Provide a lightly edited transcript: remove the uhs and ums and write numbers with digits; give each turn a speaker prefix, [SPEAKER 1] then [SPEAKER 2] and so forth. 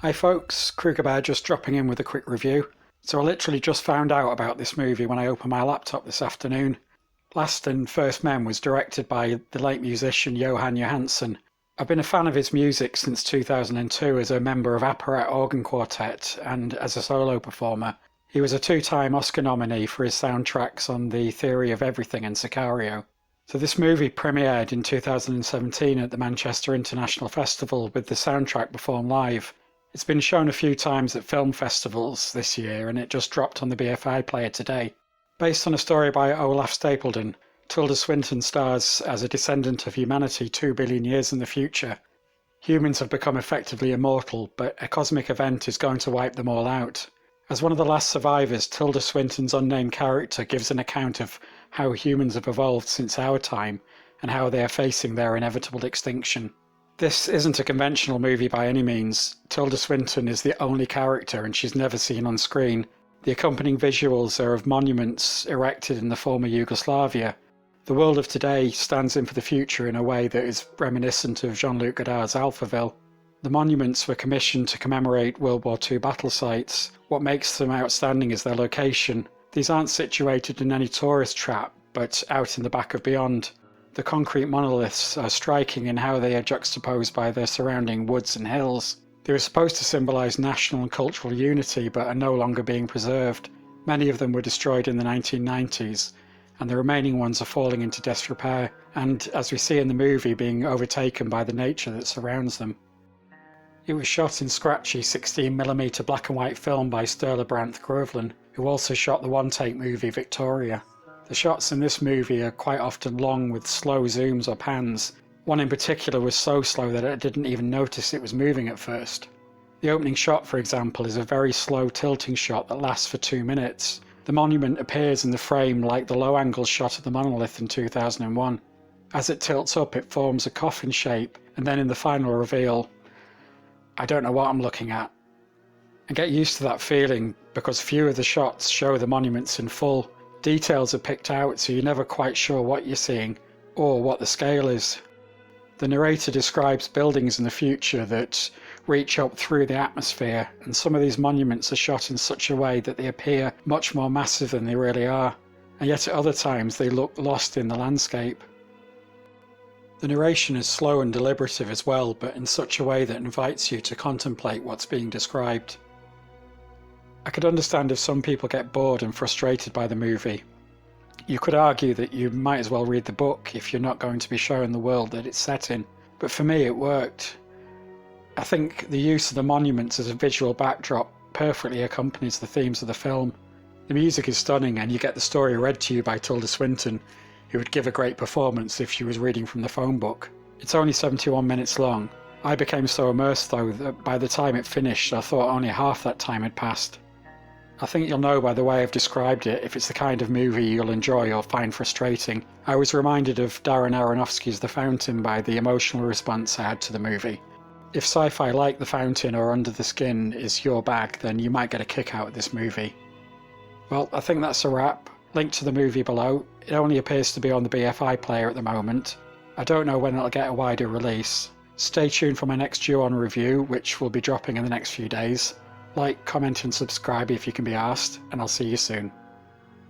[SPEAKER 1] Hi folks, Kruger Bear just dropping in with a quick review. So I literally just found out about this movie when I opened my laptop this afternoon. Last and First Men was directed by the late musician Johann Johannsson. I've been a fan of his music since 2002 as a member of Apparat Organ Quartet and as a solo performer. He was a two-time Oscar nominee for his soundtracks on The Theory of Everything and Sicario. So this movie premiered in 2017 at the Manchester International Festival with the soundtrack performed live. It's been shown a few times at film festivals this year and it just dropped on the BFI Player today. Based on a story by Olaf Stapledon, Tilda Swinton stars as a descendant of humanity 2 billion years in the future. Humans have become effectively immortal, but a cosmic event is going to wipe them all out. As one of the last survivors, Tilda Swinton's unnamed character gives an account of how humans have evolved since our time and how they are facing their inevitable extinction. This isn't a conventional movie by any means. Tilda Swinton is the only character and she's never seen on screen. The accompanying visuals are of monuments erected in the former Yugoslavia. The world of today stands in for the future in a way that is reminiscent of Jean-Luc Godard's Alphaville. The monuments were commissioned to commemorate World War II battle sites. What makes them outstanding is their location. These aren't situated in any tourist trap, but out in the back of beyond. The concrete monoliths are striking in how they are juxtaposed by their surrounding woods and hills. They were supposed to symbolise national and cultural unity, but are no longer being preserved. Many of them were destroyed in the 1990s, and the remaining ones are falling into disrepair, and, as we see in the movie, being overtaken by the nature that surrounds them. It was shot in scratchy 16mm black and white film by Sturla Brandt Groveland, who also shot the one-take movie Victoria. The shots in this movie are quite often long with slow zooms or pans. One in particular was so slow that I didn't even notice it was moving at first. The opening shot, for example, is a very slow tilting shot that lasts for 2 minutes. The monument appears in the frame like the low-angle shot of the monolith in 2001. As it tilts up, it forms a coffin shape, and then in the final reveal, I don't know what I'm looking at. And get used to that feeling, because few of the shots show the monuments in full. Details are picked out, so you're never quite sure what you're seeing, or what the scale is. The narrator describes buildings in the future that reach up through the atmosphere, and some of these monuments are shot in such a way that they appear much more massive than they really are, and yet at other times they look lost in the landscape. The narration is slow and deliberative as well, but in such a way that invites you to contemplate what's being described. I could understand if some people get bored and frustrated by the movie. You could argue that you might as well read the book if you're not going to be shown the world that it's set in, but for me it worked. I think the use of the monuments as a visual backdrop perfectly accompanies the themes of the film. The music is stunning and you get the story read to you by Tilda Swinton, who would give a great performance if she was reading from the phone book. It's only 71 minutes long. I became so immersed though that by the time it finished I thought only half that time had passed. I think you'll know by the way I've described it if it's the kind of movie you'll enjoy or find frustrating. I was reminded of Darren Aronofsky's The Fountain by the emotional response I had to the movie. If sci-fi like The Fountain or Under the Skin is your bag, then you might get a kick out of this movie. Well, I think that's a wrap. Link to the movie below. It only appears to be on the BFI Player at the moment. I don't know when it'll get a wider release. Stay tuned for my next Ju-On review, which will be dropping in the next few days. Like, comment and subscribe if you can be asked, and I'll see you soon.